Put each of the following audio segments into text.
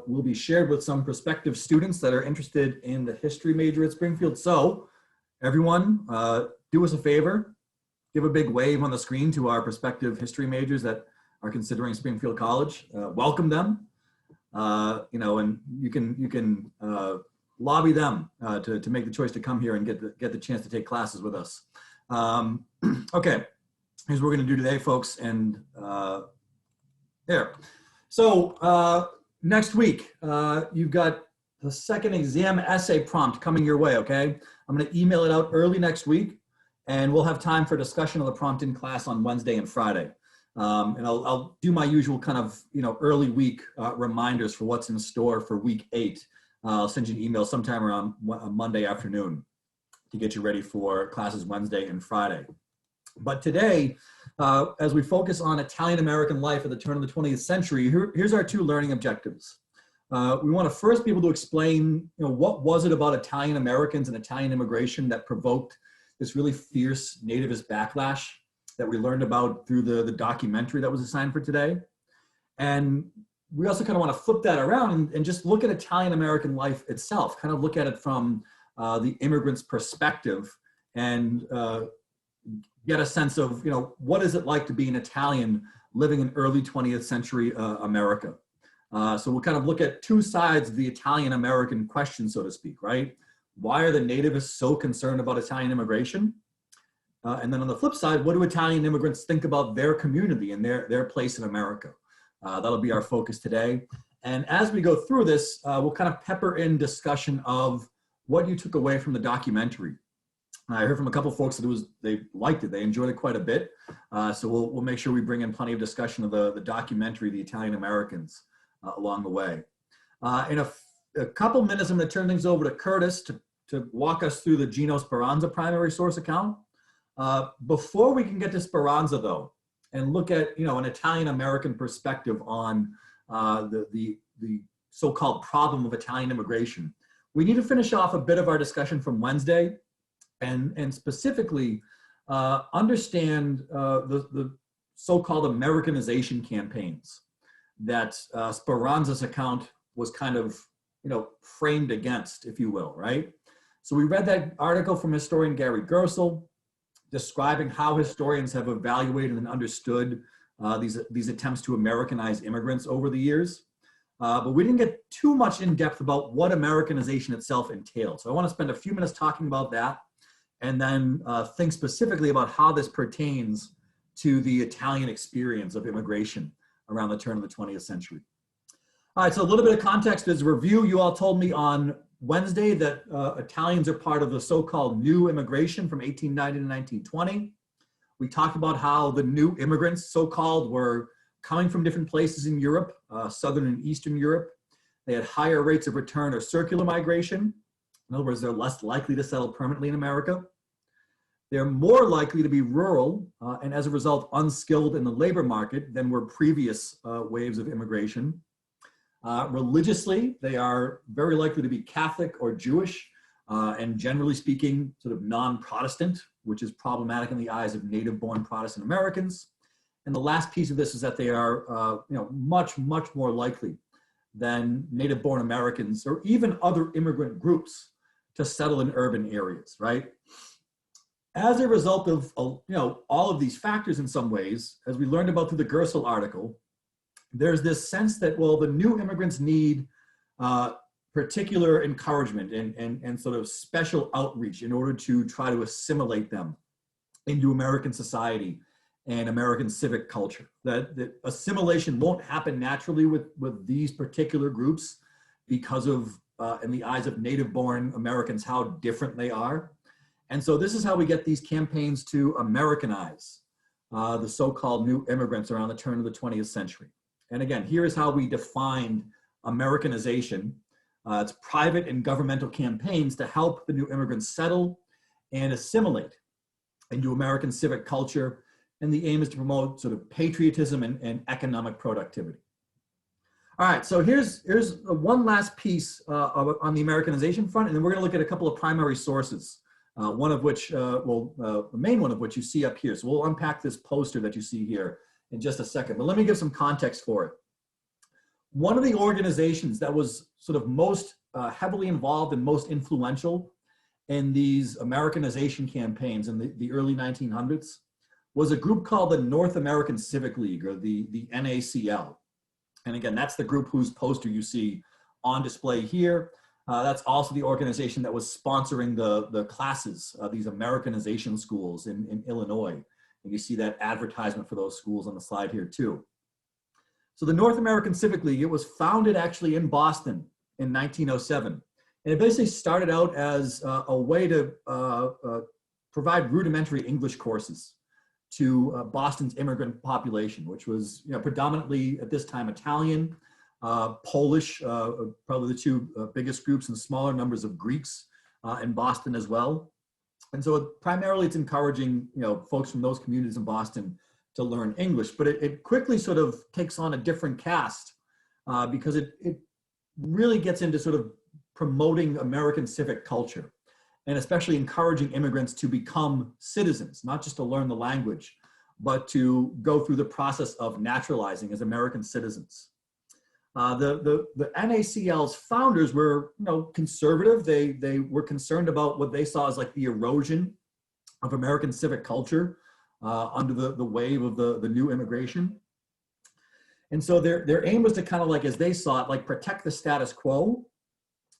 will be shared with some prospective students that are interested in the history major at Springfield. So everyone, do us a favor, give a big wave on the screen to our prospective history majors that are considering Springfield College. Welcome them, and you can lobby them to make the choice to come here and get the chance to take classes with us. Okay, here's what we're going to do today, folks, and there. So next week, you've got the second exam essay prompt coming your way, okay? I'm going to email it out early next week, and we'll have time for discussion of the prompt in class on Wednesday and Friday. And I'll do my usual kind of, early week reminders for what's in store for week 8. I'll send you an email sometime around Monday afternoon to get you ready for classes Wednesday and Friday. But today, as we focus on Italian-American life at the turn of the 20th century, here's our 2 learning objectives. We want to first be able to explain, what was it about Italian-Americans and Italian immigration that provoked this really fierce nativist backlash that we learned about through the documentary that was assigned for today. And we also kind of want to flip that around and just look at Italian-American life itself, kind of look at it from the immigrant's perspective and get a sense of, what is it like to be an Italian living in early 20th century America. So we'll kind of look at 2 sides of the Italian-American question, so to speak, right? Why are the nativists so concerned about Italian immigration? And then on the flip side, what do Italian immigrants think about their community and their place in America? That'll be our focus today. And as we go through this, we'll kind of pepper in discussion of what you took away from the documentary. I heard from a couple of folks that they liked it, they enjoyed it quite a bit. So we'll make sure we bring in plenty of discussion of the documentary, The Italian Americans, along the way. In a couple minutes, I'm going to turn things over to Curtis to walk us through the Gino Speranza primary source account. Before we can get to Speranza, though, and look at an Italian-American perspective on the so-called problem of Italian immigration, we need to finish off a bit of our discussion from Wednesday, and specifically understand the so-called Americanization campaigns that Speranza's account was kind of framed against, if you will, right? So we read that article from historian Gary Gersel, describing how historians have evaluated and understood these attempts to Americanize immigrants over the years. But we didn't get too much in depth about what Americanization itself entails. So I want to spend a few minutes talking about that, and then think specifically about how this pertains to the Italian experience of immigration around the turn of the 20th century. All right, so a little bit of context as a review. You all told me on Wednesday that Italians are part of the so-called new immigration from 1890 to 1920. We talked about how the new immigrants, so-called, were coming from different places in Europe, Southern and Eastern Europe. They had higher rates of return or circular migration. In other words, they're less likely to settle permanently in America. They're more likely to be rural and as a result unskilled in the labor market than were previous waves of immigration. Religiously, they are very likely to be Catholic or Jewish, and generally speaking, sort of non-Protestant, which is problematic in the eyes of native-born Protestant Americans. And the last piece of this is that they are, much, much more likely than native-born Americans or even other immigrant groups to settle in urban areas, right? As a result of, all of these factors in some ways, as we learned about through the Gersel article, there's this sense that, well, the new immigrants need particular encouragement and sort of special outreach in order to try to assimilate them into American society and American civic culture. That assimilation won't happen naturally with these particular groups because of, in the eyes of native-born Americans, how different they are. And so this is how we get these campaigns to Americanize the so-called new immigrants around the turn of the 20th century. And again, here is how we defined Americanization. It's private and governmental campaigns to help the new immigrants settle and assimilate into American civic culture. And the aim is to promote sort of patriotism and economic productivity. All right, so here's one last piece on the Americanization front, and then we're going to look at a couple of primary sources, one of which, the main one of which you see up here. So we'll unpack this poster that you see here in just a second, but let me give some context for it. one of the organizations that was sort of most heavily involved and most influential in these Americanization campaigns in the early 1900s was a group called the North American Civic League, or the NACL. And again, that's the group whose poster you see on display here. That's also the organization that was sponsoring the classes, these Americanization schools in Illinois. And you see that advertisement for those schools on the slide here too. So the North American Civic League, it was founded actually in Boston in 1907. And it basically started out as a way to provide rudimentary English courses to Boston's immigrant population, which was predominantly at this time Italian, Polish, probably the two biggest groups, and smaller numbers of Greeks in Boston as well. And so primarily it's encouraging folks from those communities in Boston to learn English, but it quickly sort of takes on a different cast because it really gets into sort of promoting American civic culture, and especially encouraging immigrants to become citizens, not just to learn the language, but to go through the process of naturalizing as American citizens. The NACL's founders were conservative. They were concerned about what they saw as like the erosion of American civic culture under the wave of the new immigration. And so their aim was to kind of like, as they saw it, like protect the status quo.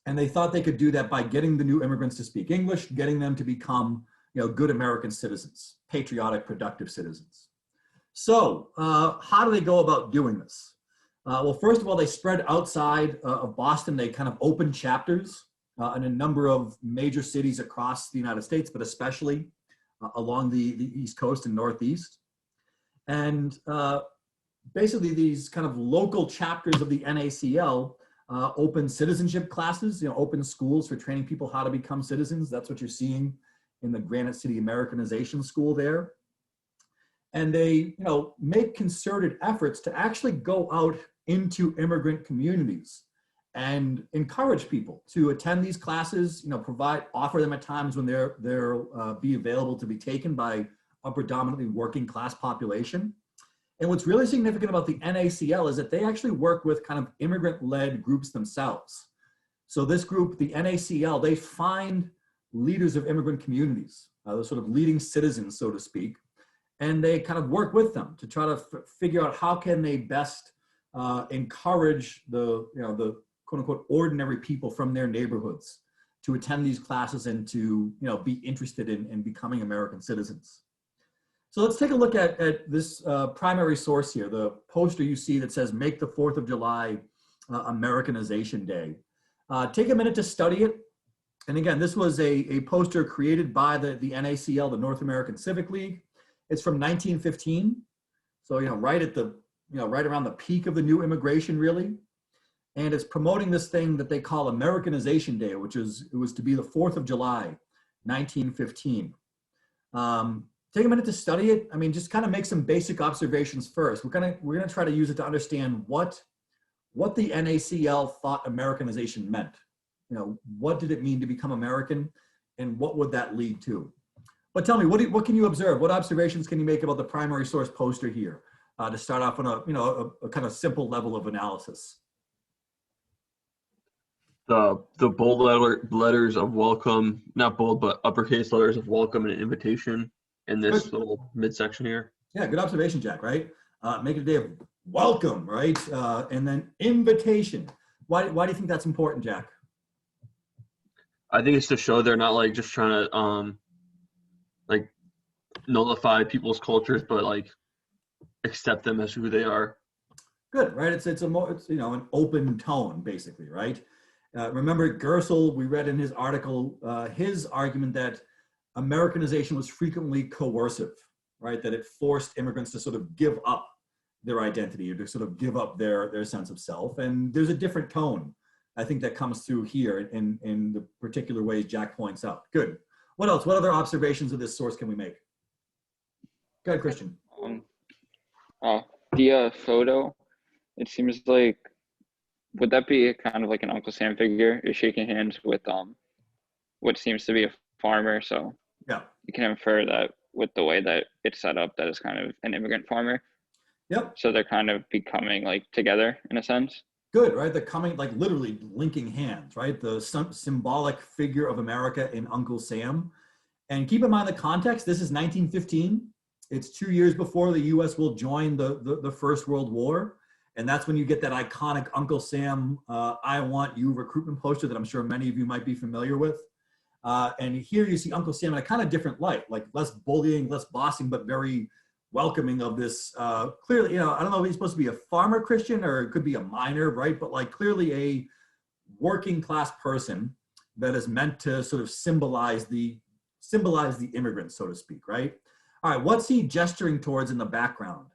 And they thought they could do that by getting the new immigrants to speak English, getting them to become good American citizens, patriotic, productive citizens. So how do they go about doing this? Well, first of all, they spread outside of Boston. They kind of opened chapters in a number of major cities across the United States, but especially along the East Coast and Northeast. And basically these kind of local chapters of the NACL open citizenship classes, open schools for training people how to become citizens. That's what you're seeing in the Granite City Americanization School there. And they, make concerted efforts to actually go out into immigrant communities and encourage people to attend these classes, offer them at times when they'll be available to be taken by a predominantly working class population. And what's really significant about the NACL is that they actually work with kind of immigrant-led groups themselves. So this group, the NACL, they find leaders of immigrant communities, the sort of leading citizens, so to speak, and they kind of work with them to try to figure out how can they best encourage the quote-unquote ordinary people from their neighborhoods to attend these classes and to be interested in becoming American citizens. So let's take a look at this primary source here, the poster you see that says, "Make the 4th of July Americanization Day." Take a minute to study it. And again, this was a poster created by the NACL, the North American Civic League. It's from 1915. So, right at the, right around the peak of the new immigration, really. And it's promoting this thing that they call Americanization Day, which it was to be the 4th of July, 1915. Take a minute to study it. I mean, just kind of make some basic observations first. We're gonna try to use it to understand what the NACL thought Americanization meant. What did it mean to become American, and what would that lead to? But tell me, what can you observe? What observations can you make about the primary source poster here to start off on a kind of simple level of analysis? The bold letters of welcome, not bold, but uppercase letters of welcome and invitation in this little midsection here. Yeah, good observation, Jack, right? Make it a day of welcome, right? And then invitation. Why do you think that's important, Jack? I think it's to show they're not like just trying to like nullify people's cultures, but like accept them as who they are. Good, right? It's an open tone, basically, right? Remember Gersel, we read in his article, his argument that Americanization was frequently coercive, right? That it forced immigrants to sort of give up their identity, or to sort of give up their sense of self. And there's a different tone, I think, that comes through here in the particular ways Jack points out. Good. What else? What other observations of this source can we make? Go ahead, Christian. The photo, it seems like, would that be kind of like an Uncle Sam figure? Is shaking hands with what seems to be a farmer. So yeah, you can infer that with the way that it's set up, that is kind of an immigrant farmer. Yep. So they're kind of becoming like together in a sense. Good, right? The coming, like literally linking hands, right? The symbolic figure of America in Uncle Sam. And keep in mind the context, this is 1915. It's 2 years before the US will join the First World War. And that's when you get that iconic Uncle Sam, I Want You recruitment poster that I'm sure many of you might be familiar with. And here you see Uncle Sam in a kind of different light, like less bullying, less bossing, but very welcoming of this, clearly, you know, I don't know if he's supposed to be a farmer Christian or it could be a miner, right? But like clearly a working class person that is meant to sort of symbolize the immigrants, so to speak, right? All right, what's he gesturing towards in the background?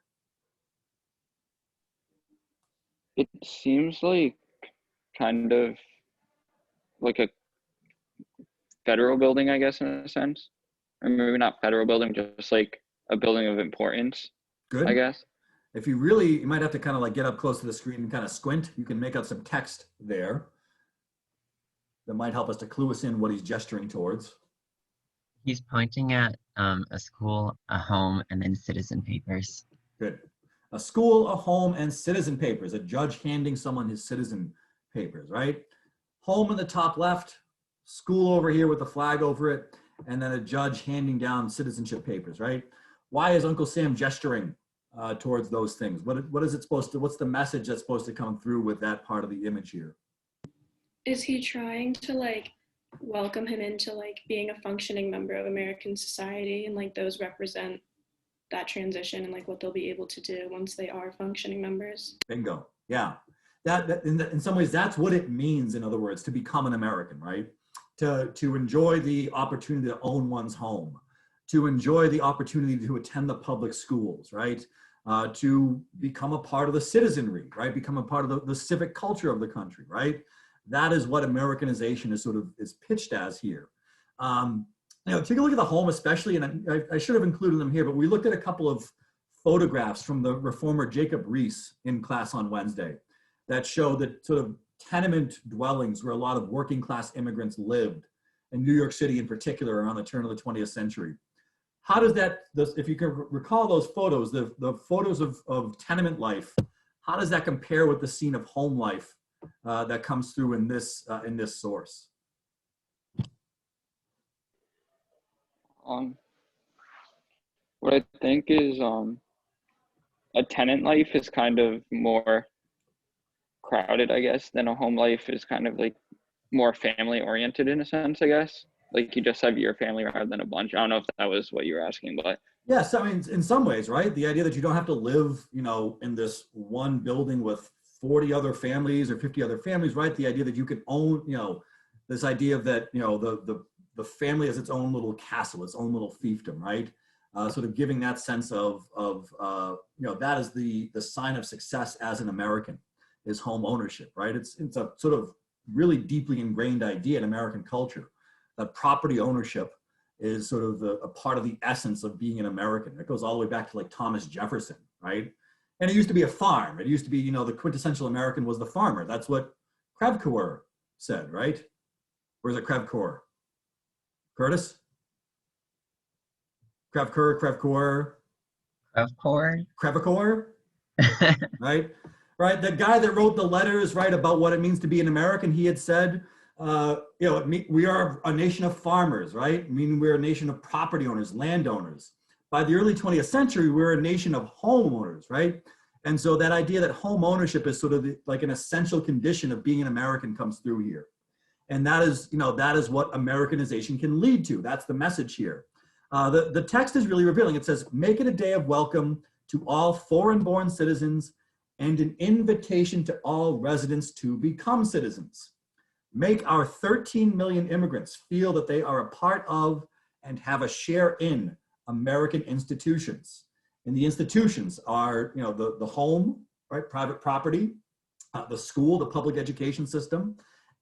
It seems like kind of like a federal building, I guess, in a sense. Or maybe not federal building, just like a building of importance, Good. I guess. If you really, you might have to kind of like get up close to the screen and kind of squint. You can make out some text there that might help us to clue us in what he's gesturing towards. He's pointing at a school, a home, and then citizen papers. Good. A school, a home, and citizen papers. A judge handing someone his citizen papers, right? Home in the top left, school over here with the flag over it, and then a judge handing down citizenship papers, right? Why is Uncle Sam gesturing towards those things? What is it supposed to, what's the message that's supposed to come through with that part of the image here? Is he trying to like welcome him into like being a functioning member of American society, and like those represent that transition and like what they'll be able to do once they are functioning members? Bingo. Yeah. That in some ways, that's what it means, in other words, to become an American, right? To enjoy the opportunity to own one's home, to enjoy the opportunity to attend the public schools, right? To become a part of the citizenry, right? Become a part of the civic culture of the country, right? That is what Americanization is pitched as here. You know, take a look at the home especially, and I should have included them here, but we looked at a couple of photographs from the reformer Jacob Riis in class on Wednesday that show that sort of tenement dwellings where a lot of working class immigrants lived in New York City in particular around the turn of the 20th century. How does that, if you can recall those photos, the photos of tenement life, how does that compare with the scene of home life that comes through in this source? What I think is a tenant life is kind of more crowded, I guess, than a home life is kind of like more family oriented in a sense, I guess. Like you just have your family rather than a bunch. I don't know if that was what you were asking, but yes, I mean, in some ways, right? The idea that you don't have to live, you know, in this one building with 40 other families or 50 other families, right? The idea that you can own, you know, this idea of that, you know, the family as its own little castle, its own little fiefdom, right? Sort of giving that sense of you know, that is the sign of success as an American, is home ownership, right? It's a sort of really deeply ingrained idea in American culture that property ownership is sort of a part of the essence of being an American. It goes all the way back to like Thomas Jefferson, right? And it used to be a farm. It used to be, you know, the quintessential American was the farmer. That's what Crevecoeur said, right? Where's it, Crevecoeur? Curtis? Crevecoeur? Crevecoeur? Right? Right, the guy that wrote the letters, right, about what it means to be an American, he had said, you know, we are a nation of farmers, right? Meaning we're a nation of property owners, landowners. By the early 20th century, we're a nation of homeowners, right? And so that idea that home ownership is sort of like an essential condition of being an American comes through here. And that is, you know, that is what Americanization can lead to. That's the message here. The text is really revealing. It says, make it a day of welcome to all foreign-born citizens and an invitation to all residents to become citizens. Make our 13 million immigrants feel that they are a part of and have a share in American institutions. And the institutions are, you know, the home, right, private property, the school, the public education system,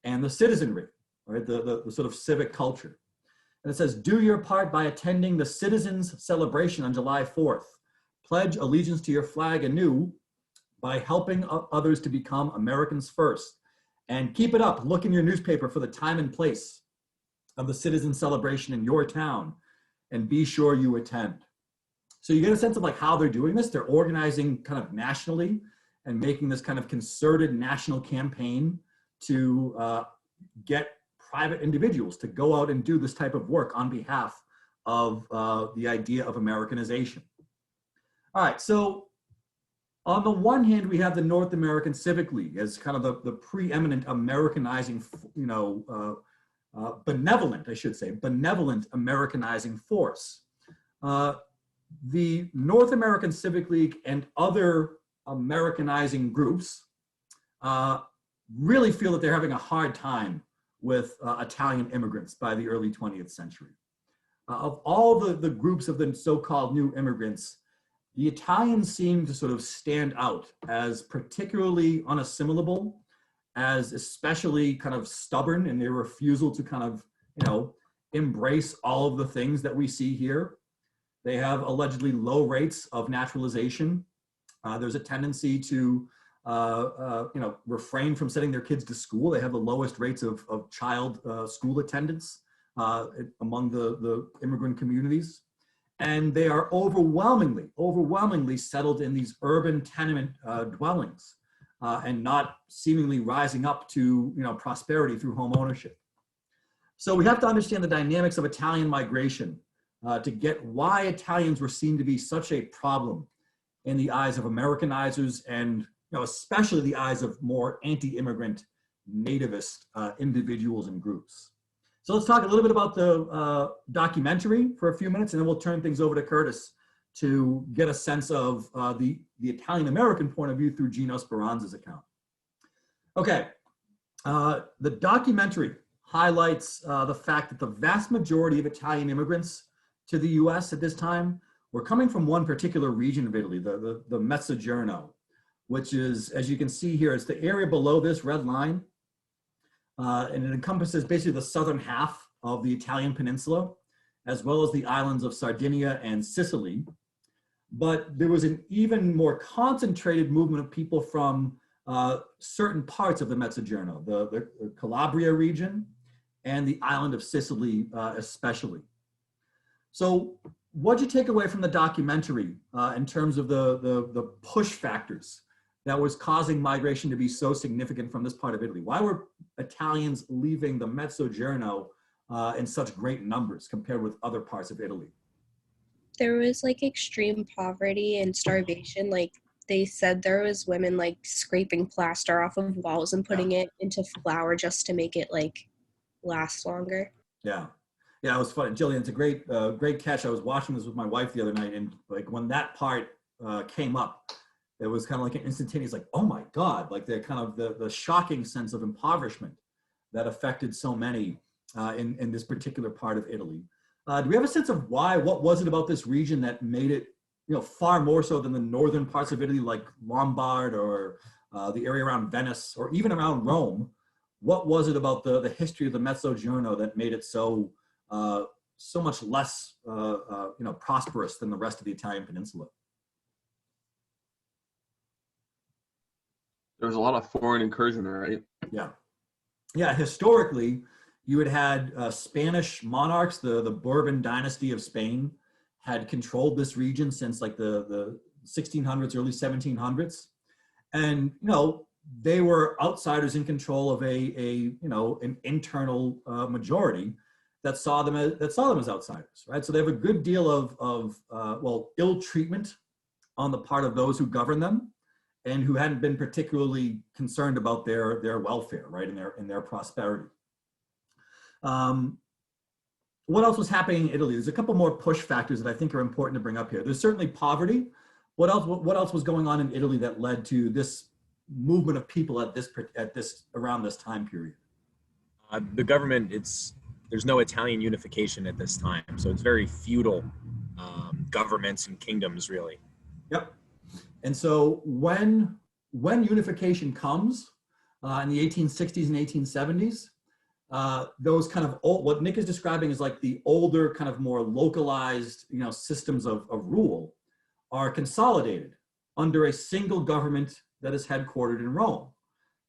and the citizenry, right, the sort of civic culture. And it says, do your part by attending the Citizens Celebration on July 4th. Pledge allegiance to your flag anew by helping others to become Americans first. And keep it up. Look in your newspaper for the time and place of the Citizen Celebration in your town, and be sure you attend. So you get a sense of like how they're doing this. They're organizing kind of nationally, and making this kind of concerted national campaign to get private individuals to go out and do this type of work on behalf of the idea of Americanization. All right, so on the one hand, we have the North American Civic League as kind of the preeminent Americanizing, benevolent, I should say, benevolent Americanizing force. The North American Civic League and other Americanizing groups really feel that they're having a hard time with Italian immigrants by the early 20th century. Of all the groups of the so-called new immigrants, the Italians seem to sort of stand out as particularly unassimilable, as especially kind of stubborn in their refusal to kind of, embrace all of the things that we see here. They have allegedly low rates of naturalization. There's a tendency to, refrain from sending their kids to school. They have the lowest rates of child school attendance among the immigrant communities. And they are overwhelmingly settled in these urban tenement dwellings and not seemingly rising up to, prosperity through home ownership. So we have to understand the dynamics of Italian migration to get why Italians were seen to be such a problem in the eyes of Americanizers and especially the eyes of more anti-immigrant nativist individuals and groups. So let's talk a little bit about the documentary for a few minutes, and then we'll turn things over to Curtis to get a sense of the Italian-American point of view through Gino Speranza's account. Okay, the documentary highlights the fact that the vast majority of Italian immigrants to the US at this time were coming from one particular region of Italy, the Mezzogiorno, which is, as you can see here, it's the area below this red line. And it encompasses basically the southern half of the Italian peninsula, as well as the islands of Sardinia and Sicily. But there was an even more concentrated movement of people from certain parts of the Mezzogiorno, the Calabria region and the island of Sicily especially. So what'd you take away from the documentary in terms of the push factors that was causing migration to be so significant from this part of Italy? Why were Italians leaving the Mezzogiorno in such great numbers compared with other parts of Italy? There was like extreme poverty and starvation. Like they said there was women like scraping plaster off of walls and putting it into flour just to make it like last longer. Yeah, it was funny. Jillian, it's a great catch. I was watching this with my wife the other night, and like when that part came up, it was kind of like an instantaneous, like, oh my God, like the kind of the shocking sense of impoverishment that affected so many in this particular part of Italy. Do we have a sense of why? What was it about this region that made it, far more so than the northern parts of Italy, like Lombard or the area around Venice or even around Rome? What was it about the history of the Mezzogiorno that made it so so much less prosperous than the rest of the Italian peninsula? There was a lot of foreign incursion there, right? Yeah. Historically, you had Spanish monarchs. The Bourbon dynasty of Spain had controlled this region since like the 1600s, early 1700s, and they were outsiders in control of an internal majority that saw them as outsiders, right? So they have a good deal of ill treatment on the part of those who govern them, and who hadn't been particularly concerned about their welfare, right, and their prosperity. What else was happening in Italy? There's a couple more push factors that I think are important to bring up here. There's certainly poverty. What else was going on in Italy that led to this movement of people around this time period? The government, there's no Italian unification at this time, so it's very feudal governments and kingdoms, really. Yep. And so when unification comes in the 1860s and 1870s, those kind of what Nick is describing is like the older kind of more localized systems of rule are consolidated under a single government that is headquartered in Rome.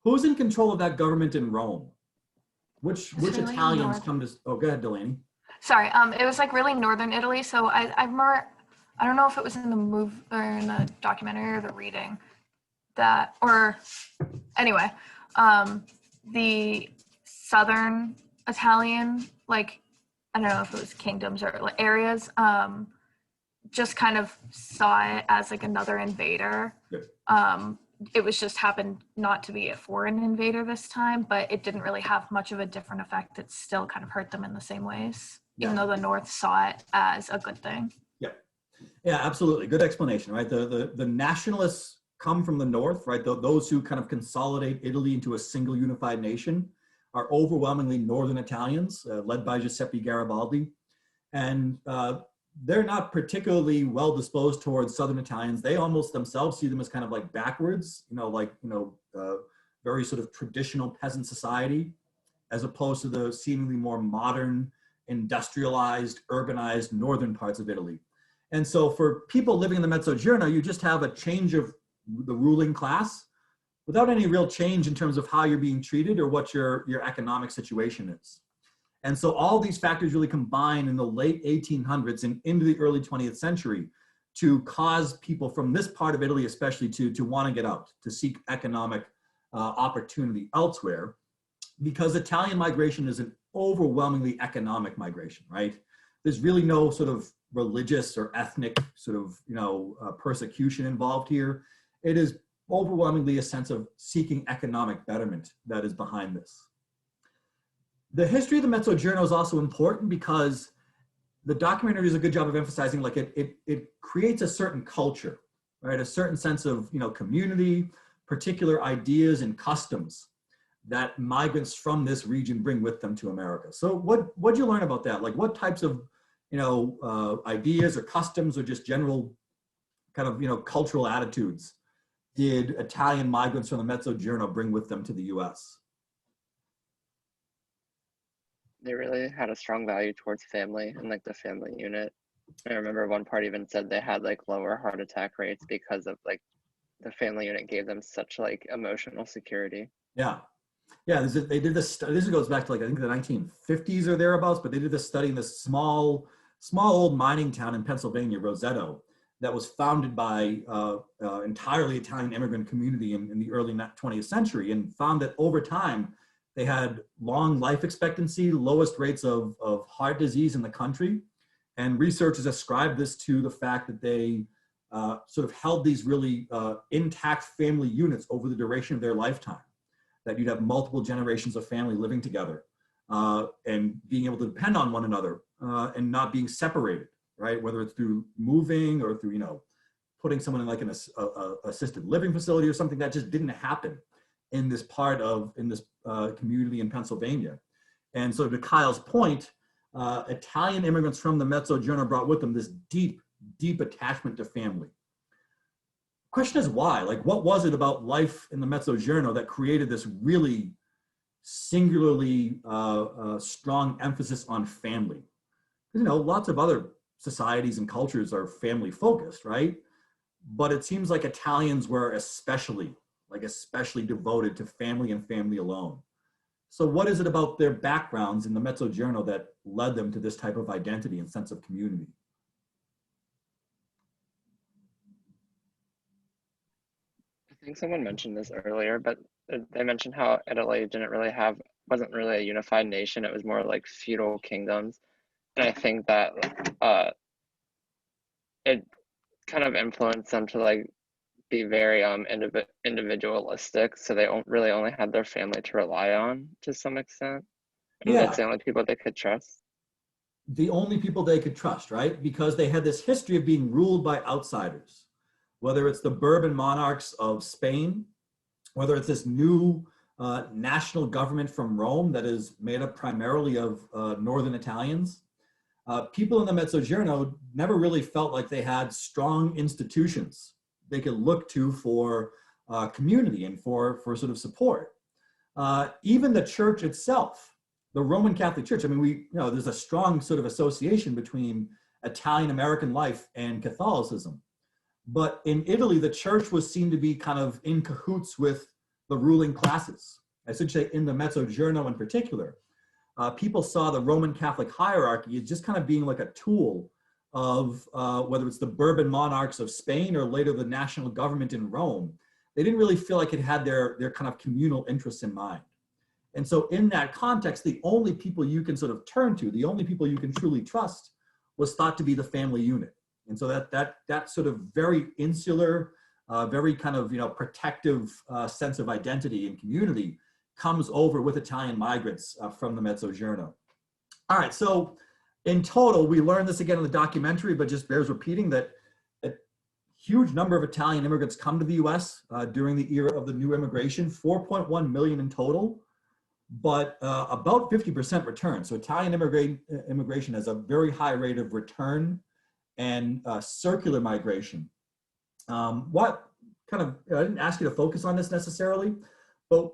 Who's in control of that government in Rome? Which Italians come to? Oh, go ahead, Delaney. Sorry, it was like really northern Italy. So I remember, I don't know if it was in the movie or in the documentary or the reading, that, or anyway, the southern Italian, like, I don't know if it was kingdoms or like areas, just kind of saw it as like another invader. Yep. It was just happened not to be a foreign invader this time, but it didn't really have much of a different effect. It still kind of hurt them in the same ways, even though the North saw it as a good thing. Yeah, absolutely. Good explanation, right? The nationalists come from the North, right? Those who kind of consolidate Italy into a single unified nation are overwhelmingly Northern Italians, led by Giuseppe Garibaldi. And they're not particularly well disposed towards Southern Italians. They almost themselves see them as kind of like backwards, very sort of traditional peasant society, as opposed to the seemingly more modern, industrialized, urbanized northern parts of Italy. And so for people living in the Mezzogiorno, you just have a change of the ruling class without any real change in terms of how you're being treated or what your economic situation is. And so all these factors really combine in the late 1800s and into the early 20th century to cause people from this part of Italy especially to want to get out, to seek economic opportunity elsewhere, because Italian migration is an overwhelmingly economic migration, right? There's really no sort of religious or ethnic sort of, persecution involved here. It is overwhelmingly a sense of seeking economic betterment that is behind this. The history of the Mezzogiorno is also important because the documentary does a good job of emphasizing like it creates a certain culture, right? A certain sense of, community, particular ideas and customs that migrants from this region bring with them to America. So what'd you learn about that? Like what types of, ideas or customs or just general kind of, cultural attitudes did Italian migrants from the Mezzogiorno bring with them to the US? They really had a strong value towards family and like the family unit. I remember one part even said they had like lower heart attack rates because of like the family unit gave them such like emotional security. Yeah. They did this. This goes back to like I think the 1950s or thereabouts. But they did this study in this small old mining town in Pennsylvania, Roseto, that was founded by entirely Italian immigrant community in the early 20th century, and found that over time they had long life expectancy, lowest rates of heart disease in the country, and researchers ascribed this to the fact that they sort of held these really intact family units over the duration of their lifetime. That you'd have multiple generations of family living together and being able to depend on one another and not being separated, right? Whether it's through moving or through, putting someone in like an assisted living facility or something, that just didn't happen in this community in Pennsylvania. And so to Kyle's point, Italian immigrants from the Mezzogiorno brought with them this deep, deep attachment to family. Question is why? Like, what was it about life in the Mezzogiorno that created this really singularly strong emphasis on family? Lots of other societies and cultures are family focused, right? But it seems like Italians were especially devoted to family and family alone. So what is it about their backgrounds in the Mezzogiorno that led them to this type of identity and sense of community? I think someone mentioned this earlier, but they mentioned how Italy wasn't really a unified nation. It was more like feudal kingdoms. And I think that it kind of influenced them to like be very individualistic. So they really only had their family to rely on to some extent. And that's the only people they could trust. The only people they could trust, right? Because they had this history of being ruled by outsiders. Whether it's the Bourbon monarchs of Spain, whether it's this new national government from Rome that is made up primarily of Northern Italians, people in the Mezzogiorno never really felt like they had strong institutions they could look to for community and for sort of support. Even the church itself, the Roman Catholic Church, I mean, there's a strong sort of association between Italian American life and Catholicism. But in Italy, the church was seen to be kind of in cahoots with the ruling classes. I should say in the Mezzogiorno in particular. People saw the Roman Catholic hierarchy as just kind of being like a tool of whether it's the Bourbon monarchs of Spain or later the national government in Rome. they didn't really feel like it had their kind of communal interests in mind. And so in that context, the only people you can sort of turn to, the only people you can truly trust, was thought to be the family unit. And so that sort of very insular, very kind of, protective sense of identity and community comes over with Italian migrants from the Mezzogiorno. All right, so in total, we learned this again in the documentary, but just bears repeating that a huge number of Italian immigrants come to the US during the era of the new immigration, 4.1 million in total, but about 50% return. So Italian immigration has a very high rate of return and circular migration. What kind of, I didn't ask you to focus on this necessarily, but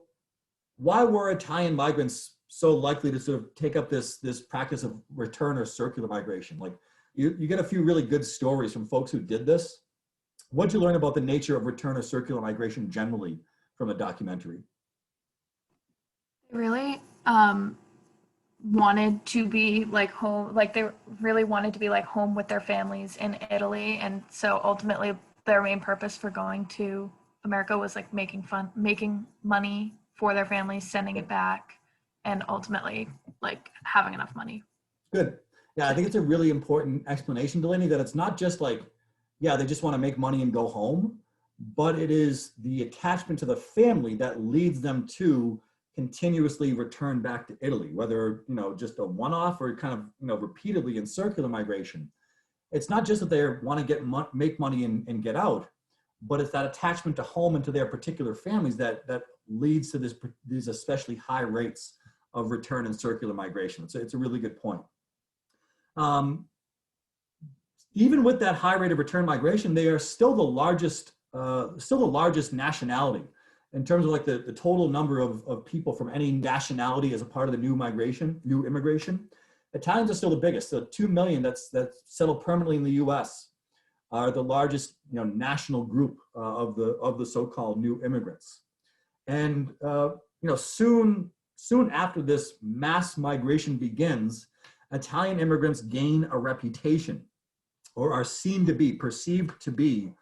why were Italian migrants so likely to sort of take up this practice of return or circular migration? Like you get a few really good stories from folks who did this. What'd you learn about the nature of return or circular migration generally from the documentary? Really wanted to be like home, like they really wanted to be like home with their families in Italy. And so ultimately their main purpose for going to America was like making money for their families, sending it back, and ultimately like having enough money. Good. Yeah, I think it's a really important explanation, Delaney, that it's not just like, yeah, they just want to make money and go home, but it is the attachment to the family that leads them to continuously return back to Italy, whether, just a one-off or kind of, repeatedly in circular migration. It's not just that they want to make money and get out, but it's that attachment to home and to their particular families that leads to these especially high rates of return and circular migration. So it's a really good point. Even with that high rate of return migration, they are still the largest nationality in terms of like the total number of people from any nationality as a part of the new immigration. Italians are still the biggest. So 2 million that's settled permanently in the US are the largest national group of the so-called new immigrants. And soon after this mass migration begins, Italian immigrants gain a reputation, or are perceived to be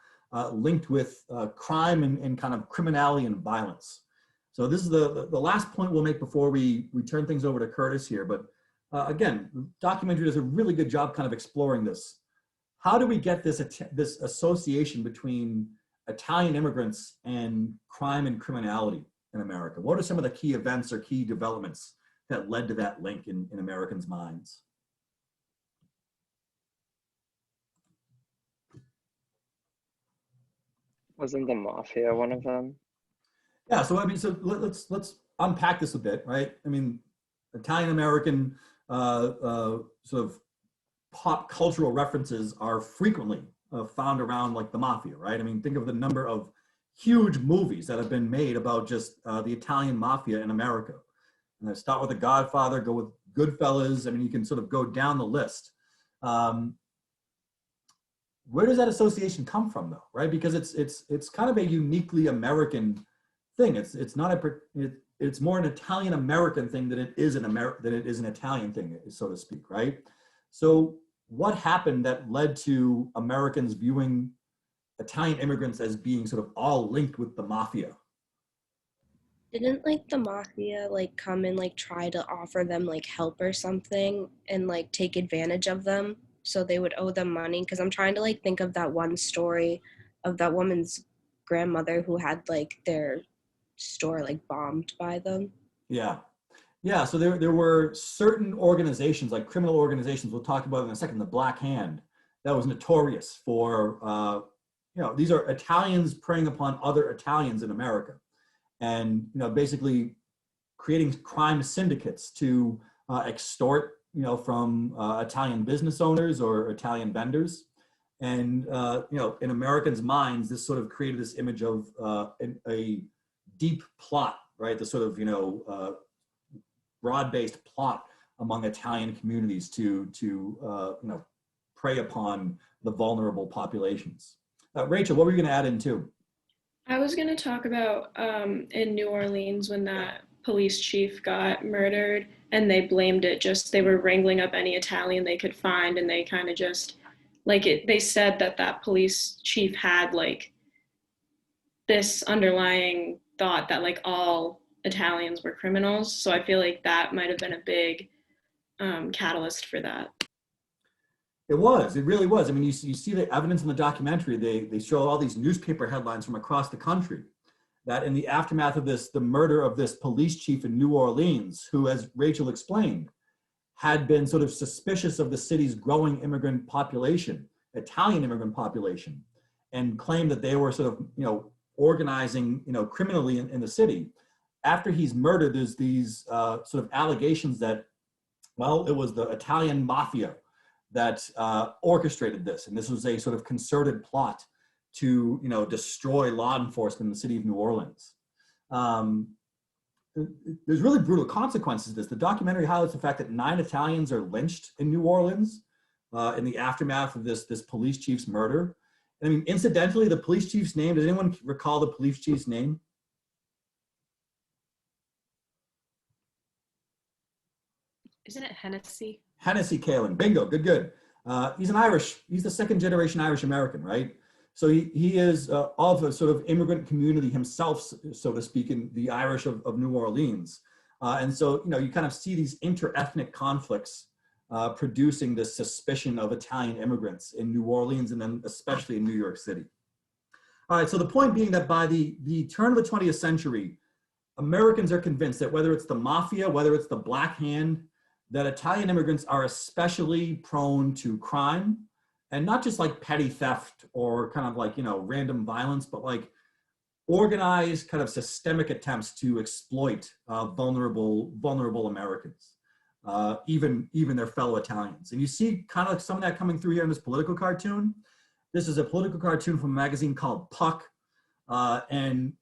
linked with crime and kind of criminality and violence. So this is the last point we'll make before we turn things over to Curtis here. But again, the documentary does a really good job kind of exploring this. How do we get this association between Italian immigrants and crime and criminality in America? What are some of the key events or key developments that led to that link in Americans' minds? Wasn't the mafia one of them? Yeah, so I mean, so let's unpack this a bit, right? I mean, Italian American sort of pop cultural references are frequently found around like the mafia, right? I mean, think of the number of huge movies that have been made about just the Italian mafia in America. And I start with The Godfather, go with Goodfellas. I mean, you can sort of go down the list. Where does that association come from, though, right? Because it's kind of a uniquely American thing. It's more an Italian American thing than it is an Italian thing, so to speak, right? So what happened that led to Americans viewing Italian immigrants as being sort of all linked with the mafia? Didn't like the mafia like come and like try to offer them like help or something and like take advantage of them so they would owe them money? Because I'm trying to like think of that one story of that woman's grandmother who had like their store like bombed by them. Yeah, so there were certain organizations, like criminal organizations, we'll talk about in a second, the Black Hand, that was notorious for, these are Italians preying upon other Italians in America. And, basically creating crime syndicates to extort, from Italian business owners or Italian vendors. And, in Americans' minds, this sort of created this image of a deep plot, right? The sort of, broad-based plot among Italian communities to prey upon the vulnerable populations. Rachel, what were you going to add in too? I was going to talk about in New Orleans when that police chief got murdered and they blamed it they were wrangling up any Italian they could find, and they kind of just they said that police chief had this underlying thought that like all Italians were criminals. So I feel like that might have been a big catalyst for that. It was. It really was. I mean, you see the evidence in the documentary. They show all these newspaper headlines from across the country that in the aftermath of this, the murder of this police chief in New Orleans, who, as Rachel explained, had been sort of suspicious of the city's growing immigrant population, Italian immigrant population, and claimed that they were sort of, organizing, criminally in the city. After he's murdered, there's these sort of allegations that, well, it was the Italian mafia that orchestrated this. And this was a sort of concerted plot to, destroy law enforcement in the city of New Orleans. There's really brutal consequences to this. The documentary highlights the fact that 9 Italians are lynched in New Orleans in the aftermath of this police chief's murder. And I mean, incidentally, the police chief's name, does anyone recall the police chief's name? Isn't it Hennessy? Hennessy Kalin, bingo, good. He's the second generation Irish American, right? So he is of a sort of immigrant community himself, so to speak, in the Irish of New Orleans. And so, you kind of see these inter-ethnic conflicts producing this suspicion of Italian immigrants in New Orleans and then especially in New York City. All right, so the point being that by the turn of the 20th century, Americans are convinced that whether it's the mafia, whether it's the Black Hand, that Italian immigrants are especially prone to crime, and not just like petty theft or kind of like, random violence, but like organized kind of systemic attempts to exploit vulnerable Americans, even their fellow Italians. And you see kind of some of that coming through here in this political cartoon. This is a political cartoon from a magazine called Puck. And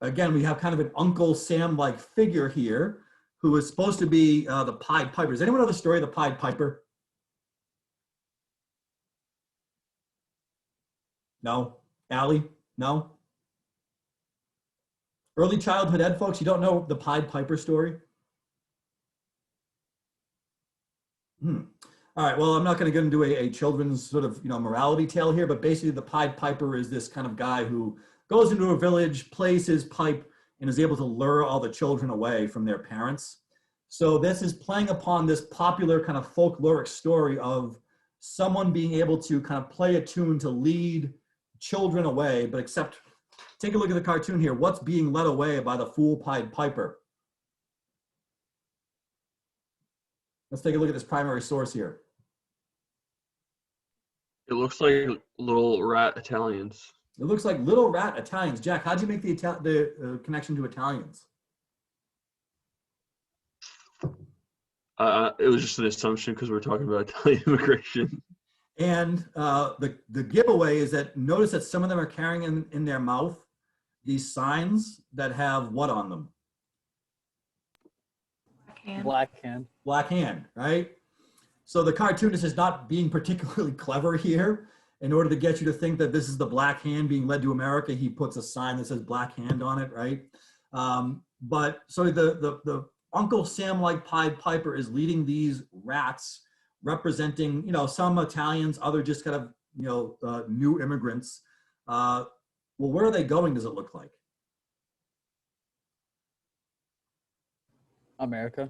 again, we have kind of an Uncle Sam-like figure here who is supposed to be the Pied Piper. Does anyone know the story of the Pied Piper? No? Allie? No? Early childhood ed folks, you don't know the Pied Piper story? All right, well, I'm not gonna get into a children's sort of, morality tale here, but basically the Pied Piper is this kind of guy who goes into a village, plays his pipe, and is able to lure all the children away from their parents. So this is playing upon this popular kind of folkloric story of someone being able to kind of play a tune to lead children away, but except, take a look at the cartoon here. What's being led away by the fool Pied Piper? Let's take a look at this primary source here. It looks like little rat Italians. It looks like little rat Italians. Jack, how'd you make the connection to Italians? It was just an assumption because we're talking about Italian immigration. And the giveaway is that notice that some of them are carrying in their mouth these signs that have what on them? Black hand. Black hand, right? So the cartoonist is not being particularly clever here. In order to get you to think that this is the Black Hand being led to America, he puts a sign that says Black Hand on it, right? But so the Uncle Sam-like Pied Piper is leading these rats, representing, some Italians, other just kind of, new immigrants. Well, where are they going, does it look like? America.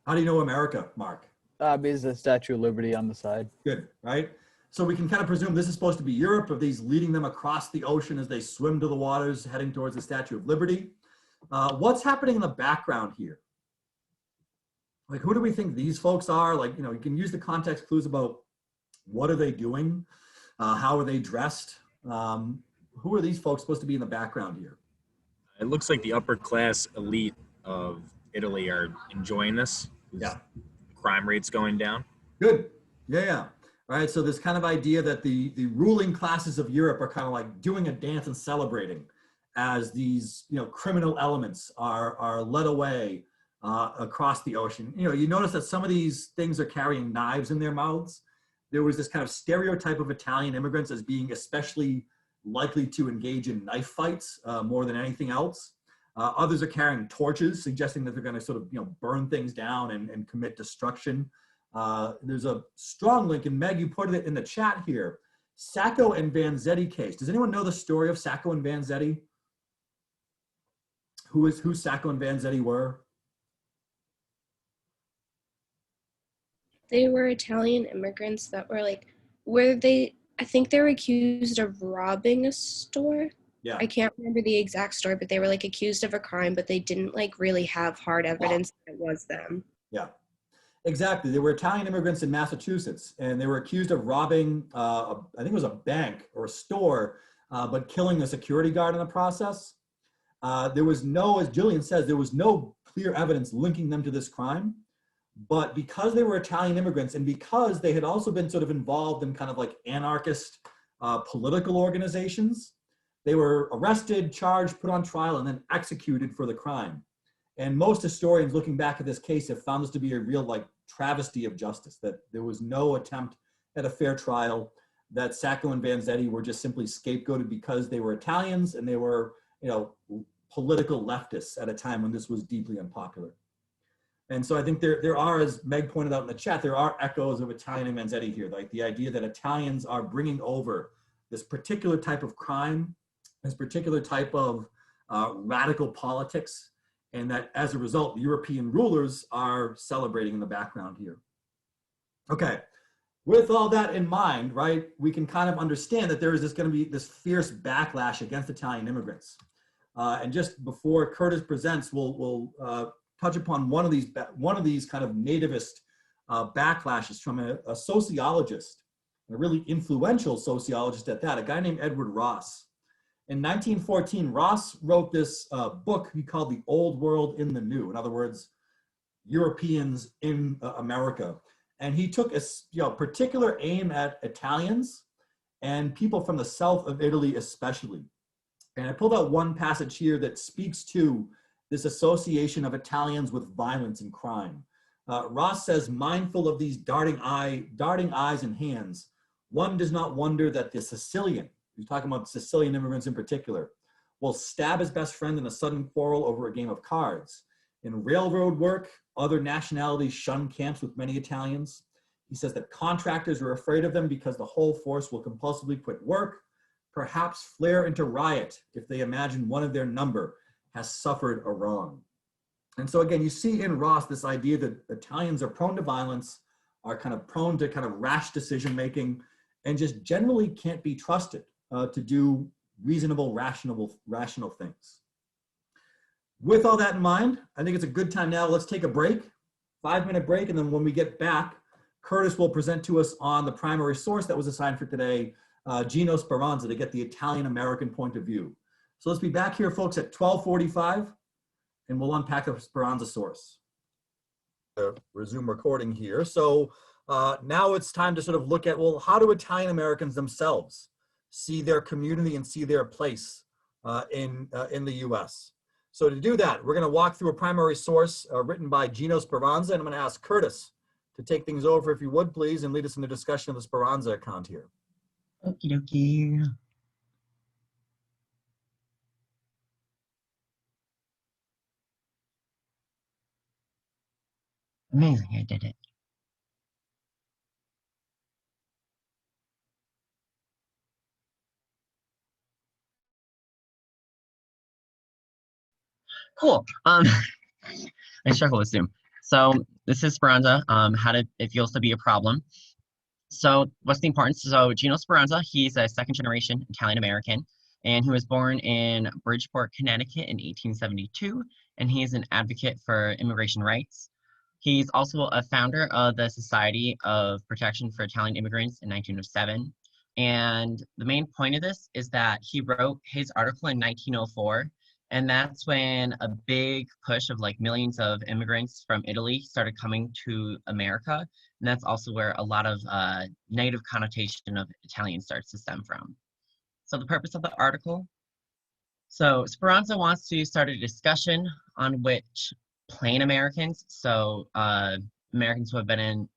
How do you know America, Mark? Because the Statue of Liberty on the side. Good, right? So we can kind of presume this is supposed to be Europe, of these leading them across the ocean as they swim to the waters, heading towards the Statue of Liberty. What's happening in the background here? Like, who do we think these folks are? Like, you can use the context clues about what are they doing? How are they dressed? Who are these folks supposed to be in the background here? It looks like the upper class elite of Italy are enjoying this. Yeah. Crime rates going down. Good. Yeah. All right. So this kind of idea that the ruling classes of Europe are kind of like doing a dance and celebrating as these, criminal elements are led away across the ocean. You notice that some of these things are carrying knives in their mouths. There was this kind of stereotype of Italian immigrants as being especially likely to engage in knife fights more than anything else. Others are carrying torches, suggesting that they're going to sort of, burn things down and commit destruction. There's a strong link, and Meg, you put it in the chat here. Sacco and Vanzetti case. Does anyone know the story of Sacco and Vanzetti? who Sacco and Vanzetti were? They were Italian immigrants that were like, I think they were accused of robbing a store. Yeah. I can't remember the exact story, but they were like accused of a crime, but they didn't like really have hard evidence that it was them. Yeah, exactly. They were Italian immigrants in Massachusetts, and they were accused of robbing, I think it was a bank or a store, but killing a security guard in the process. There was no, as Jillian says, there was no clear evidence linking them to this crime. But because they were Italian immigrants and because they had also been sort of involved in kind of like anarchist political organizations, they were arrested, charged, put on trial, and then executed for the crime. And most historians looking back at this case have found this to be a real like travesty of justice, that there was no attempt at a fair trial, that Sacco and Vanzetti were just simply scapegoated because they were Italians and they were, you know, political leftists at a time when this was deeply unpopular. And so I think there are, as Meg pointed out in the chat, there are echoes of Italian and Vanzetti here, like the idea that Italians are bringing over this particular type of crime, this particular type of radical politics, and that as a result, European rulers are celebrating in the background here. Okay, with all that in mind, right, we can kind of understand that there is going to be this fierce backlash against Italian immigrants. And just before Curtis presents, we'll touch upon one of these kind of nativist backlashes from a sociologist, a really influential sociologist at that, a guy named Edward Ross. In 1914, Ross wrote this book he called The Old World in the New. In other words, Europeans in America. And he took a particular aim at Italians and people from the south of Italy especially. And I pulled out one passage here that speaks to this association of Italians with violence and crime. Ross says, mindful of these darting eyes and hands, one does not wonder that the Sicilian, he's talking about Sicilian immigrants in particular, will stab his best friend in a sudden quarrel over a game of cards. In railroad work, other nationalities shun camps with many Italians. He says that contractors are afraid of them because the whole force will compulsively quit work, perhaps flare into riot if they imagine one of their number has suffered a wrong. And so again, you see in Ross this idea that Italians are prone to violence, are kind of prone to kind of rash decision-making, and just generally can't be trusted to do reasonable, rational things. With all that in mind, I think it's a good time now. Let's take a break, 5-minute break, and then when we get back, Curtis will present to us on the primary source that was assigned for today, Gino Speranza, to get the Italian-American point of view. So let's be back here, folks, at 12:45, and we'll unpack the Speranza source. Resume recording here. So now it's time to sort of look at, well, how do Italian Americans themselves see their community and see their place in the US? So to do that, we're going to walk through a primary source written by Gino Speranza, and I'm going to ask Curtis to take things over, if you would, please, and lead us in the discussion of the Speranza account here. Okie dokie. Amazing, I did it. Cool. I struggle with Zoom. So this is Speranza, how it feels to be a problem. So what's the importance? So Gino Speranza, he's a second generation Italian American, and he was born in Bridgeport, Connecticut in 1872, and he is an advocate for immigration rights. He's also a founder of the Society of Protection for Italian Immigrants in 1907. And the main point of this is that he wrote his article in 1904, and that's when a big push of like millions of immigrants from Italy started coming to America. And that's also where a lot of negative connotation of Italian starts to stem from. So the purpose of the article. So Speranza wants to start a discussion on which plain Americans, so Americans who have been in,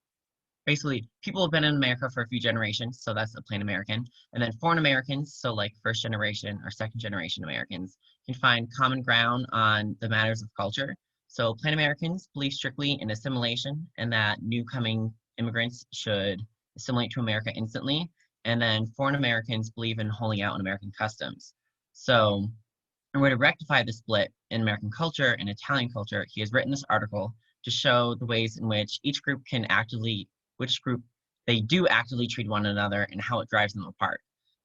basically people who have been in America for a few generations, so that's a plain American, and then foreign Americans, so like first generation or second generation Americans, can find common ground on the matters of culture. So plain Americans believe strictly in assimilation and that new coming immigrants should assimilate to America instantly, and then foreign Americans believe in holding out on American customs. So In order to rectify the split in American culture and Italian culture, he has written this article to show the ways in which each group they do actively treat one another and how it drives them apart.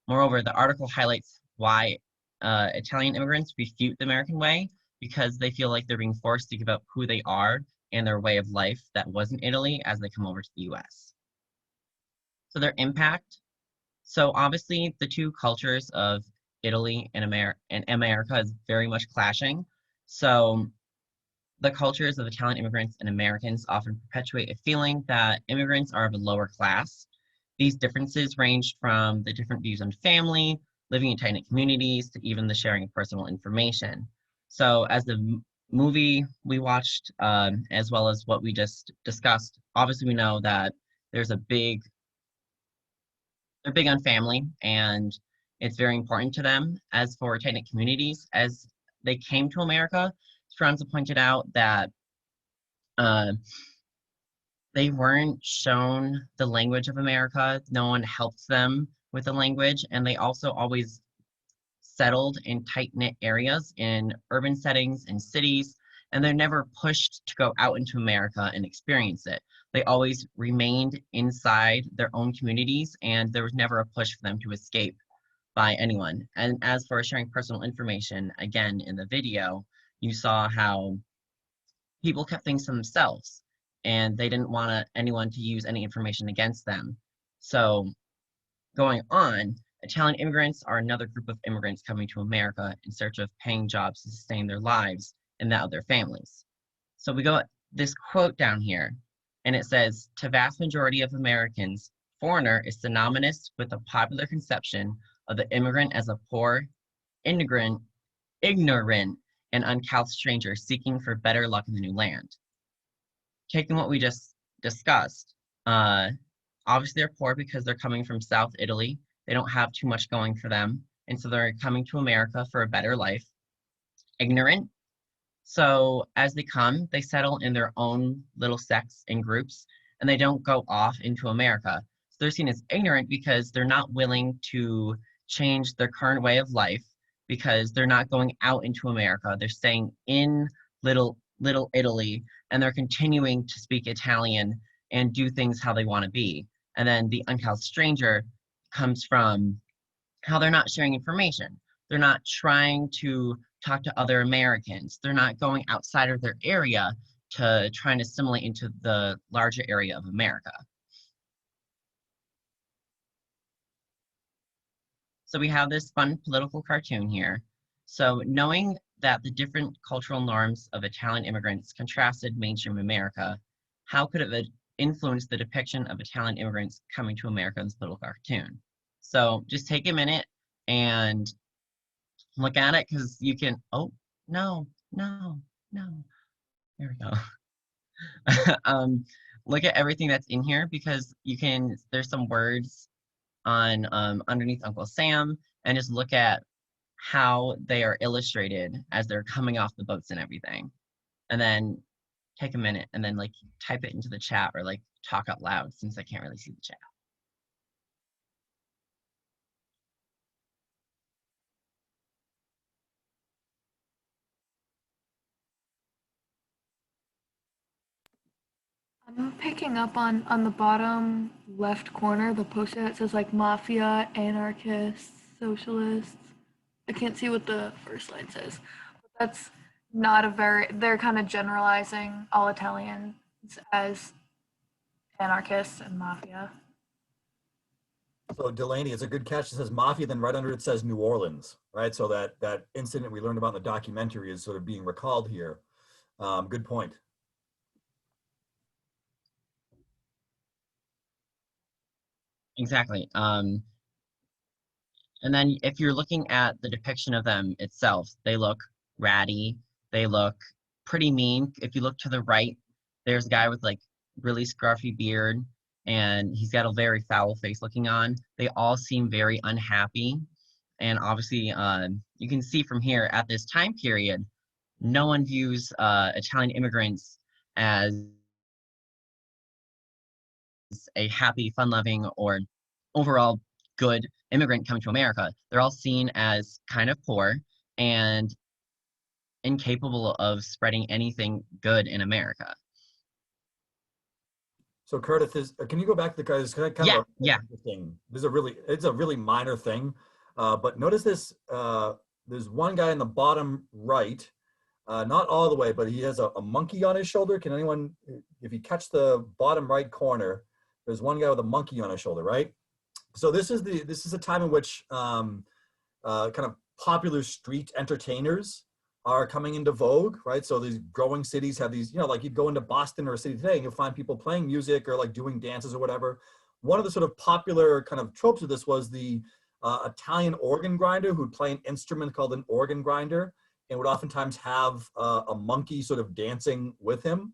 Moreover, the article highlights why Italian immigrants refute the American way because they feel like they're being forced to give up who they are and their way of life that was in Italy as they come over to the US. So their impact. So obviously the two cultures of Italy and America is very much clashing. So the cultures of Italian immigrants and Americans often perpetuate a feeling that immigrants are of a lower class. These differences range from the different views on family, living in tight-knit communities, to even the sharing of personal information. So as the movie we watched, as well as what we just discussed, obviously we know that they're big on family, and it's very important to them. As for tight-knit communities, as they came to America, Speranza pointed out that they weren't shown the language of America. No one helped them with the language, and they also always settled in tight-knit areas, in urban settings, in cities, and they're never pushed to go out into America and experience it. They always remained inside their own communities, and there was never a push for them to escape by anyone. And as for sharing personal information, again, in the video, you saw how people kept things to themselves, and they didn't want anyone to use any information against them. So going on, Italian immigrants are another group of immigrants coming to America in search of paying jobs to sustain their lives and that of their families. So we go this quote down here, and it says, "To vast majority of Americans, foreigner is synonymous with the popular conception of the immigrant as a poor, ignorant, and uncouth stranger seeking for better luck in the new land." Taking what we just discussed, obviously they're poor because they're coming from South Italy. They don't have too much going for them, and so they're coming to America for a better life. Ignorant. So as they come, they settle in their own little sects and groups, and they don't go off into America. So they're seen as ignorant because they're not willing to change their current way of life, because they're not going out into America. They're staying in little Italy, and they're continuing to speak Italian and do things how they want to be. And then the uncouth stranger comes from how they're not sharing information. They're not trying to talk to other Americans. They're not going outside of their area to try and assimilate into the larger area of America. So we have this fun political cartoon here. So knowing that the different cultural norms of Italian immigrants contrasted mainstream America, how could it influence the depiction of Italian immigrants coming to America in this political cartoon? So just take a minute and look at it, because you can, oh, no, there we go. Look at everything that's in here, because there's some words on underneath Uncle Sam, and just look at how they are illustrated as they're coming off the boats and everything. And then take a minute and then like type it into the chat, or like talk out loud, since I can't really see the chat. I'm picking up on the bottom left corner, the poster that says like mafia, anarchists, socialists. I can't see what the first line says, but that's not they're kind of generalizing all Italians as anarchists and mafia. So Delaney, it's a good catch. It says mafia, then right under it says New Orleans, right? So that incident we learned about in the documentary is sort of being recalled here. Good point. Exactly. And then if you're looking at the depiction of them itself, they look ratty. They look pretty mean. If you look to the right, there's a guy with like really scruffy beard, and he's got a very foul face looking on. They all seem very unhappy. And obviously, you can see from here at this time period, no one views Italian immigrants as a happy, fun-loving, or overall good immigrant coming to America. They're all seen as kind of poor, and incapable of spreading anything good in America. So Curtis, can you go back to the guys? Kind Yeah, of yeah. interesting. It's a really minor thing, but notice this. There's one guy in the bottom right, not all the way, but he has a monkey on his shoulder. Can anyone, if you catch the bottom right corner, there's one guy with a monkey on his shoulder, right? So this is a time in which kind of popular street entertainers are coming into vogue, right? So these growing cities have these, like you'd go into Boston or a city today and you'll find people playing music or like doing dances or whatever. One of the sort of popular kind of tropes of this was the Italian organ grinder who'd play an instrument called an organ grinder and would oftentimes have a monkey sort of dancing with him.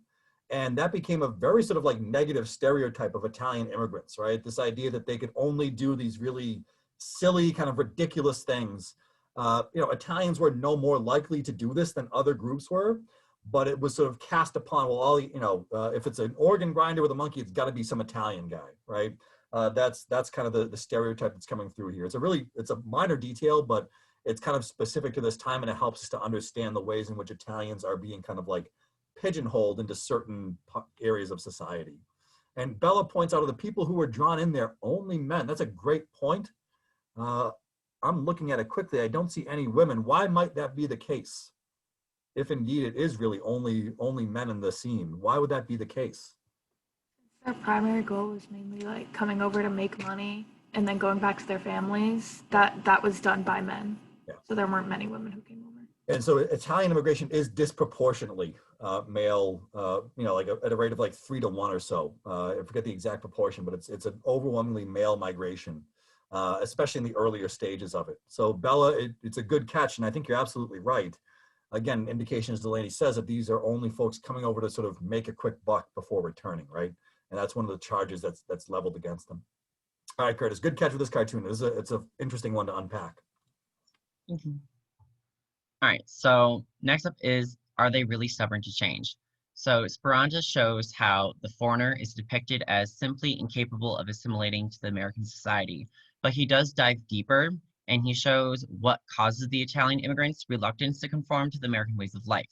And that became a very sort of like negative stereotype of Italian immigrants, right? This idea that they could only do these really silly, kind of ridiculous things. Italians were no more likely to do this than other groups were, but it was sort of cast upon, well, if it's an organ grinder with a monkey, it's got to be some Italian guy, right? That's kind of the stereotype that's coming through here. It's a minor detail, but it's kind of specific to this time, and it helps us to understand the ways in which Italians are being kind of like pigeonholed into certain areas of society. And Bella points out of the people who were drawn in there, only men. That's a great point. I'm looking at it quickly. I don't see any women. Why might that be the case? If indeed it is really only men in the scene, why would that be the case? Their primary goal was mainly like coming over to make money and then going back to their families. That was done by men. Yeah. So there weren't many women who came over. And so Italian immigration is disproportionately male, at a rate of like 3 to 1 or so. I forget the exact proportion, but it's an overwhelmingly male migration, especially in the earlier stages of it. So Bella, it's a good catch, and I think you're absolutely right. Again, indication, as Delaney says, that these are only folks coming over to sort of make a quick buck before returning, right? And that's one of the charges that's leveled against them. All right, Curtis, good catch with this cartoon. It's an interesting one to unpack. Mm-hmm. All right, so next up is, are they really stubborn to change? So Speranza shows how the foreigner is depicted as simply incapable of assimilating to the American society, but he does dive deeper, and he shows what causes the Italian immigrants' reluctance to conform to the American ways of life.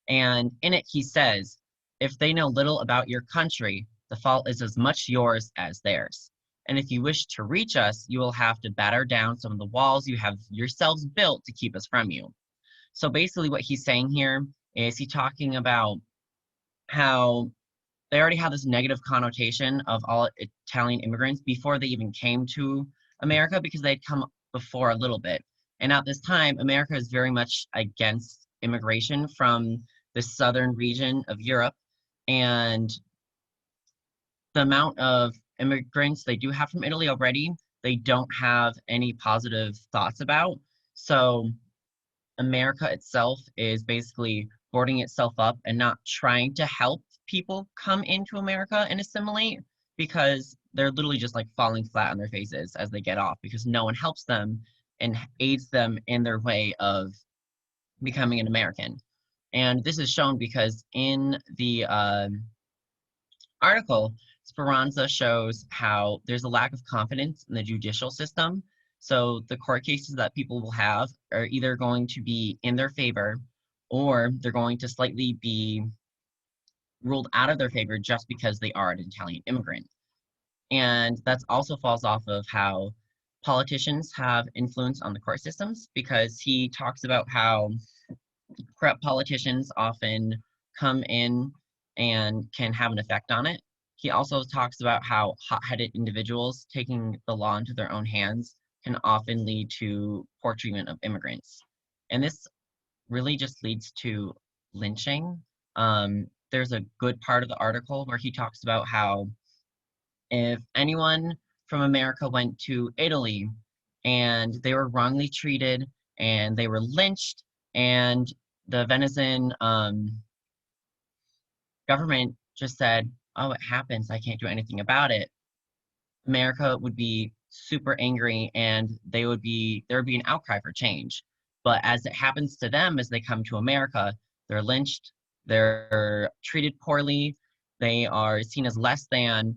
And in it, he says, if they know little about your country, the fault is as much yours as theirs. And if you wish to reach us, you will have to batter down some of the walls you have yourselves built to keep us from you. So basically what he's saying here is he's talking about how they already have this negative connotation of all Italian immigrants before they even came to America, because they'd come before a little bit. And at this time, America is very much against immigration from the southern region of Europe. And the amount of immigrants they do have from Italy already, they don't have any positive thoughts about. So America itself is basically boarding itself up and not trying to help people come into America and assimilate, because they're literally just like falling flat on their faces as they get off, because no one helps them and aids them in their way of becoming an American. And this is shown because in the article, Speranza shows how there's a lack of confidence in the judicial system. So the court cases that people will have are either going to be in their favor, or they're going to slightly be ruled out of their favor just because they are an Italian immigrant. And that also falls off of how politicians have influence on the court systems, because he talks about how corrupt politicians often come in and can have an effect on it. He also talks about how hot-headed individuals taking the law into their own hands can often lead to poor treatment of immigrants. And this really just leads to lynching. There's a good part of the article where he talks about how if anyone from America went to Italy and they were wrongly treated and they were lynched, and the Venezuelan government just said, oh, it happens, I can't do anything about it, America would be super angry, and there would be an outcry for change. But as it happens to them, as they come to America, they're lynched, they're treated poorly, they are seen as less than.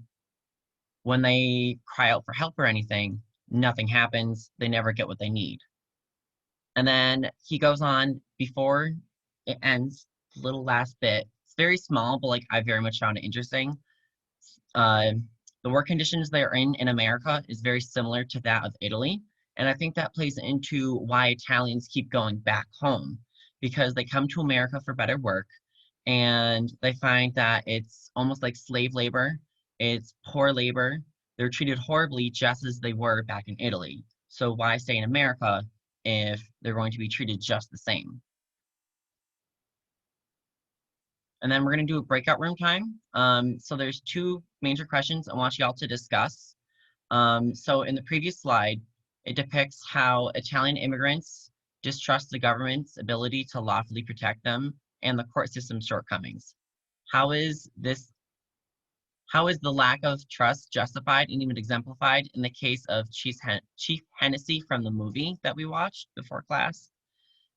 When they cry out for help or anything, nothing happens, they never get what they need. And then he goes on before it ends, the little last bit. It's very small, but like I very much found it interesting. The work conditions they're in America is very similar to that of Italy. And I think that plays into why Italians keep going back home, because they come to America for better work and they find that it's almost like slave labor, it's poor labor. They're treated horribly just as they were back in Italy. So why stay in America if they're going to be treated just the same? And then we're going to do a breakout room time. So there's two major questions I want you all to discuss. So in the previous slide, it depicts how Italian immigrants distrust the government's ability to lawfully protect them and the court system's shortcomings. How is the lack of trust justified and even exemplified in the case of Chief Hennessy from the movie that we watched before class?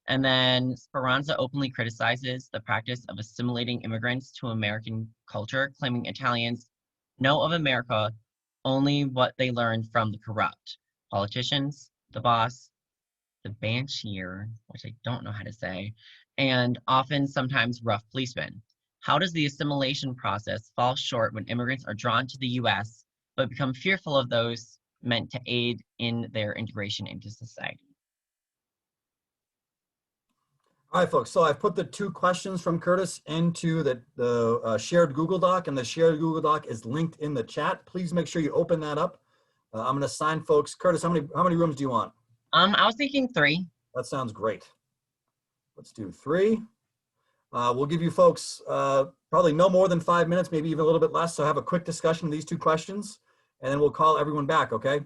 And then Speranza openly criticizes the practice of assimilating immigrants to American culture, claiming Italians know of America only what they learned from the corrupt politicians, the boss, the bansheer, which I don't know how to say, and often sometimes rough policemen. How does the assimilation process fall short when immigrants are drawn to the US but become fearful of those meant to aid in their integration into society? All right, folks, so I've put the two questions from Curtis into the shared Google Doc, and the shared Google Doc is linked in the chat. Please make sure you open that up. I'm gonna assign folks. Curtis, how many rooms do you want? I was thinking 3. That sounds great. Let's do 3. We'll give you folks probably no more than 5 minutes, maybe even a little bit less, so have a quick discussion of these two questions, and then we'll call everyone back, okay?